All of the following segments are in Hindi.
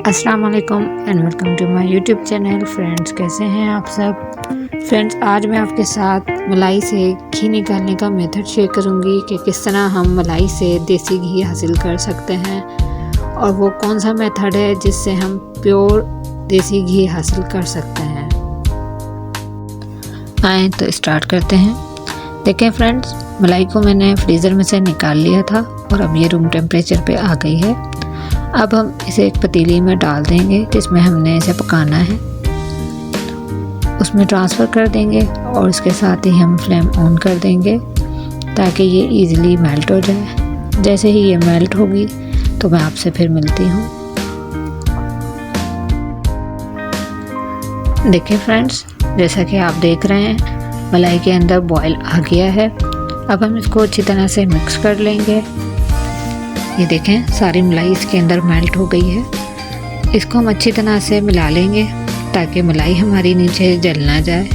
अस्सलाम वालेकुम and welcome to my YouTube channel. Friends, कैसे हैं आप सब। फ्रेंड्स, आज मैं आपके साथ मलाई से घी निकालने का मेथड शेयर करूंगी कि किस तरह हम मलाई से देसी घी हासिल कर सकते हैं और वो कौन सा मेथड है जिससे हम प्योर देसी घी हासिल कर सकते हैं। आए तो स्टार्ट करते हैं। देखें फ्रेंड्स, मलाई को मैंने फ्रीज़र में से निकाल लिया था और अब ये रूम टेम्परेचर पे आ गई है। अब हम इसे एक पतीली में डाल देंगे जिसमें हमने इसे पकाना है, उसमें ट्रांसफ़र कर देंगे और इसके साथ ही हम फ्लेम ऑन कर देंगे ताकि ये इजीली मेल्ट हो जाए। जैसे ही ये मेल्ट होगी तो मैं आपसे फिर मिलती हूँ। देखिए फ्रेंड्स, जैसा कि आप देख रहे हैं मलाई के अंदर बॉयल आ गया है। अब हम इसको अच्छी तरह से मिक्स कर लेंगे। ये देखें, सारी मलाई इसके अंदर मेल्ट हो गई है। इसको हम अच्छी तरह से मिला लेंगे ताकि मलाई हमारी नीचे जल ना जाए।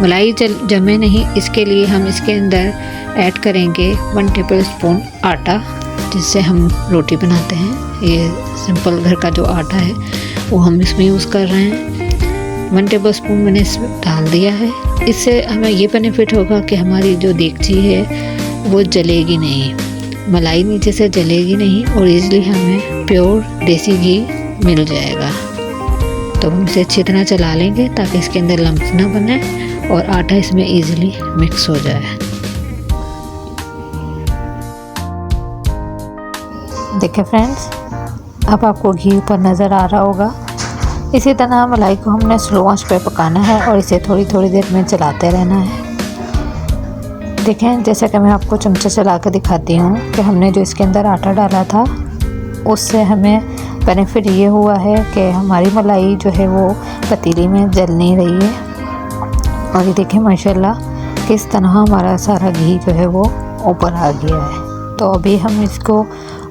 मलाई जमे नहीं, इसके लिए हम इसके अंदर ऐड करेंगे 1 टेबलस्पून आटा, जिससे हम रोटी बनाते हैं। ये सिंपल घर का जो आटा है वो हम इसमें यूज़ कर रहे हैं। 1 टेबलस्पून मैंने इसमें डाल दिया है। इससे हमें ये बेनिफिट होगा कि हमारी जो देगची है वो जलेगी नहीं, मलाई नीचे से जलेगी नहीं और इजीली हमें प्योर देसी घी मिल जाएगा। तो हम इसे अच्छी तरह चला लेंगे ताकि इसके अंदर लम्स ना बने और आटा इसमें इजीली मिक्स हो जाए। देखिए फ्रेंड्स, अब आपको घी ऊपर नज़र आ रहा होगा। इसी तरह मलाई को हमने स्लो आंच पे पकाना है और इसे थोड़ी थोड़ी देर में चलाते रहना है। देखें, जैसा कि मैं आपको चमचा चला कर दिखाती हूँ कि हमने जो इसके अंदर आटा डाला था उससे हमें बेनिफिट ये हुआ है कि हमारी मलाई जो है वो पतीली में जल नहीं रही है। और ये देखें माशाल्लाह किस तरह हमारा सारा घी जो है वो ऊपर आ गया है। तो अभी हम इसको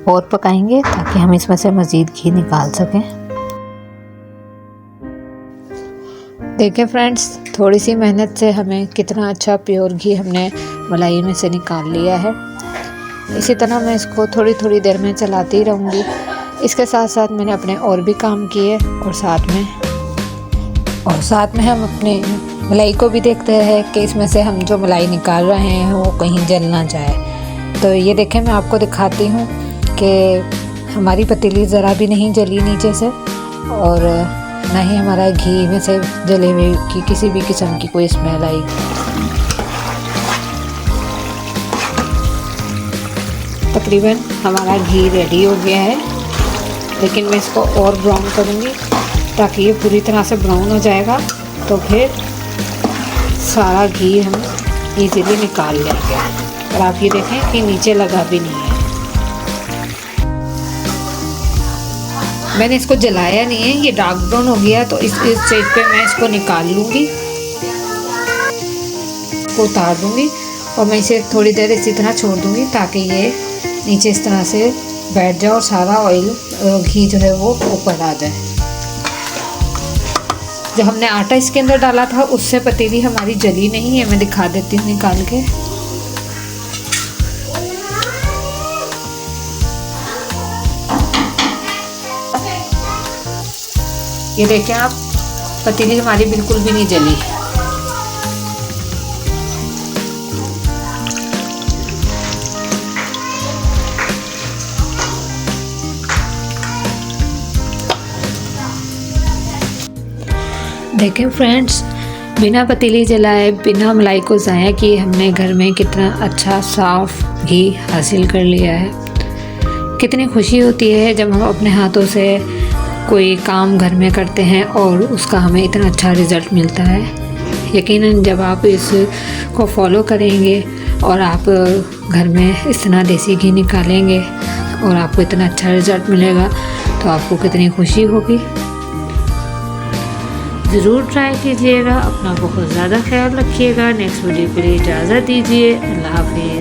और पकाएंगे ताकि हम इसमें से मज़ीद घी निकाल सकें। देखिए फ्रेंड्स, थोड़ी सी मेहनत से हमें कितना अच्छा प्योर घी हमने मलाई में से निकाल लिया है। इसी तरह मैं इसको थोड़ी थोड़ी देर में चलाती रहूँगी। इसके साथ साथ मैंने अपने और भी काम किए और साथ में हम अपने मलाई को भी देखते हैं कि इसमें से हम जो मलाई निकाल रहे हैं वो कहीं जल ना जाए। तो ये देखें, मैं आपको दिखाती हूँ कि हमारी पतीली ज़रा भी नहीं जली नीचे से और ना ही हमारा घी में से जले हुए की किसी भी किस्म की कोई स्मेल आई। तकरीबन हमारा घी रेडी हो गया है, लेकिन मैं इसको और ब्राउन करूँगी ताकि ये पूरी तरह से ब्राउन हो जाएगा तो फिर सारा घी हम इजीली निकाल लेंगे। और आप ये देखें कि नीचे लगा भी नहीं है। मैंने इसको जलाया नहीं है, ये डार्क ब्राउन हो गया तो इस स्टेज पे मैं इसको निकाल लूँगी, को उतार दूँगी और मैं इसे थोड़ी देर इसी तरह छोड़ दूँगी ताकि ये नीचे इस तरह से बैठ जाए और सारा ऑयल घी जो है वो ऊपर आ जाए। जो हमने आटा इसके अंदर डाला था उससे पतीली हमारी जली नहीं है। मैं दिखा देती हूँ निकाल के। ये देखें आप, पतीली हमारी बिल्कुल भी नहीं जली। देखें फ्रेंड्स, बिना पतीली जलाए, बिना मलाई को ज़ाया किए हमने घर में कितना अच्छा साफ़ घी हासिल कर लिया है। कितनी खुशी होती है जब हम अपने हाथों से कोई काम घर में करते हैं और उसका हमें इतना अच्छा रिज़ल्ट मिलता है। यकीनन जब आप इसको फॉलो करेंगे और आप घर में इस तरह देसी घी निकालेंगे और आपको इतना अच्छा रिज़ल्ट मिलेगा तो आपको कितनी खुशी होगी। ज़रूर ट्राई कीजिएगा। अपना बहुत ज़्यादा ख्याल रखिएगा। नेक्स्ट वीडियो के लिए इजाज़त दीजिए। अल्लाह हाफिज़।